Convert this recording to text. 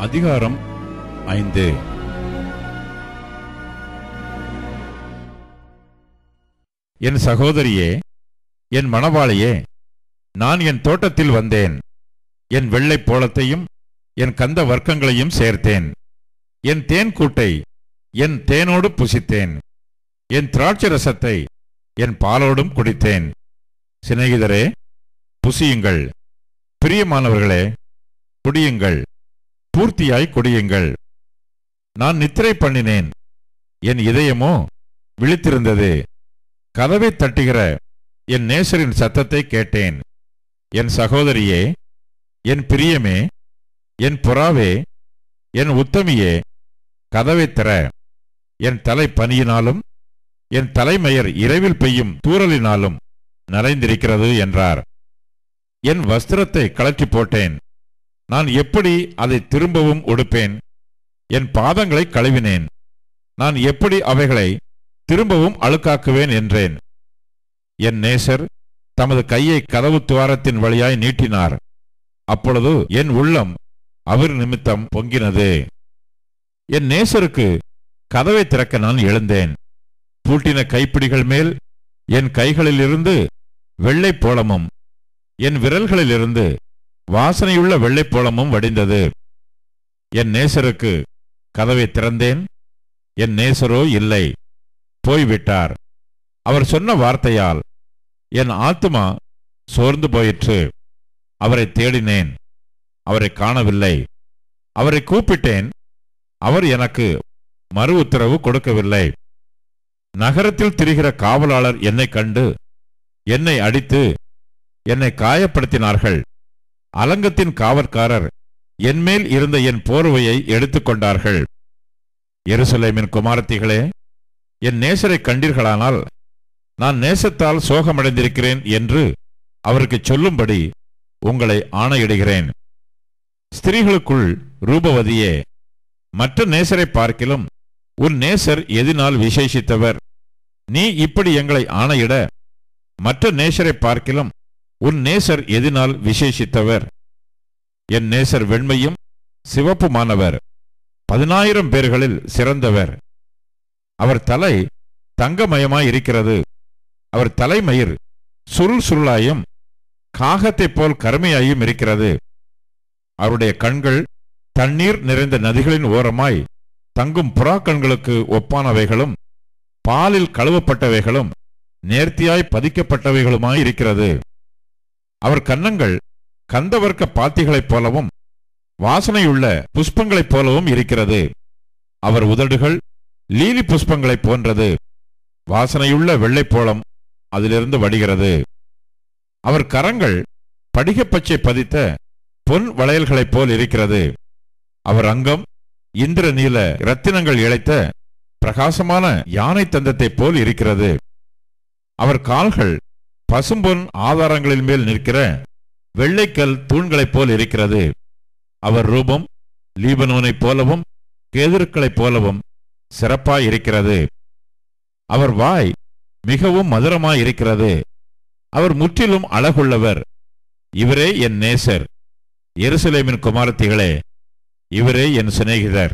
அதிகாரம் 5. என் சகோதரியே, என் மணவாளியே, நான் என் தோட்டத்தில் வந்தேன். என் வெள்ளை போளத்தையும் என் கந்த வர்க்கங்களையும் சேர்த்தேன். என் தேன் கூட்டை என் தேனோடு புசித்தேன். என் திராட்சை ரசத்தை என் பாலோடும் குடித்தேன். சிநேகிதரே, புசியுங்கள். பிரியமானவர்களே, குடியுங்கள். பூர்த்தியாய் குடியுங்கள். நான் நித்திரை பண்ணினேன், என் இதயமோ விழித்திருந்தது. கதவை தட்டுகிற என் நேசரின் சத்தத்தை கேட்டேன். என் சகோதரியே, என் பிரியமே, என் புறாவே, என் உத்தமியே, கதவை திற. என் தலை பனியினாலும் என் தலைமயர் இரவில் பெய்யும் தூறலினாலும் நனைந்திருக்கிறது என்றார். என் வஸ்திரத்தை கழற்றி போட்டேன். நான் எப்படி அதை திரும்பவும் உடுப்பேன்? என் பாதங்களை கழுவினேன். நான் எப்படி அவைகளை திரும்பவும் அழுக்காக்குவேன் என்றேன். என் நேசர் தமது கையை கதவு துவாரத்தின் வழியாய் நீட்டினார். அப்பொழுது என் உள்ளம் அவர் நிமித்தம் பொங்கினது. என் நேசருக்கு கதவை திறக்க நான் எழுந்தேன். பூட்டின கைப்பிடிகள் மேல் என் கைகளிலிருந்து வெள்ளை போளமும் என் விரல்களிலிருந்து வாசனையுள்ள வெள்ளைப்போளமும் வடிந்தது. என் நேசருக்கு கதவை திறந்தேன். என் நேசரோ இல்லை, போய்விட்டார். அவர் சொன்ன வார்த்தையால் என் ஆத்துமா சோர்ந்து போயிற்று. அவரை தேடினேன், அவரை காணவில்லை. அவரை கூப்பிட்டேன், அவர் எனக்கு மறு உத்தரவு கொடுக்கவில்லை. நகரத்தில் திரிகிற காவலாளர் என்னை கண்டு என்னை அடித்து என்னை காயப்படுத்தினார்கள். அலங்கத்தின் காவற்காரர் என்மேல் இருந்த என் போர்வையை எடுத்துக்கொண்டார்கள். எருசலேமின் குமாரத்திகளே, என் நேசரை கண்டீர்களானால் நான் நேசத்தால் சோகமடைந்திருக்கிறேன் என்று அவருக்கு சொல்லும்படி உங்களை ஆணையிடுகிறேன். ஸ்திரீகளுக்குள் ரூபவதியே, மற்ற நேசரை பார்க்கிலும் உன் நேசர் எதினால் விசேஷித்தவர்? நீ இப்படி எங்களை ஆணையிட, மற்ற நேசரை பார்க்கிலும் உன் நேசர் எதினால் விசேஷித்தவர்? என் நேசர் வெண்மையும் சிவப்புமானவர், 10,000 பேர்களில் சிறந்தவர். அவர் தலை தங்கமயமாயிருக்கிறது. அவர் தலைமயிர் சுருள் சுருளாயும் காகத்தைப் போல் கருமையாயும் இருக்கிறது. அவருடைய கண்கள் தண்ணீர் நிறைந்த நதிகளின் ஓரமாய் தங்கும் புறா கண்களுக்கு ஒப்பானவைகளும் பாலில் கழுவப்பட்டவைகளும் நேர்த்தியாய் பதிக்கப்பட்டவைகளுமாயிருக்கிறது. அவர் கன்னங்கள் கந்தவர்க்க பாத்திகளைப் போலவும் வாசனையுள்ள புஷ்பங்களைப் போலவும் இருக்கிறது. அவர் உதடுகள் லீலி புஷ்பங்களைப் போன்றது. வாசனையுள்ள வெள்ளைப்போளம் அதிலிருந்து வடிகிறது. அவர் கரங்கள் படிகப்பச்சை பதித்த பொன் வளையல்களைப் போல் இருக்கிறது. அவர் அங்கம் இந்திர நீல இரத்தினங்கள் இழைத்த பிரகாசமான யானை தந்தத்தைப் போல் இருக்கிறது. அவர் கால்கள் பசும்பொன் ஆதாரங்களின் மேல் நிற்கிற வெள்ளைக்கல் தூண்களைப் போல் இருக்கிறது. அவர் ரூபம் லீபனோனைப் போலவும் கேதுருக்களைப் போலவும் சிறப்பாயிருக்கிறது. அவர் வாய் மிகவும் மதுரமாயிருக்கிறது. அவர் முற்றிலும் அழகுள்ளவர். இவரே என் நேசர். எருசலேமின் குமாரத்திகளே, இவரே என் சிநேகிதர்.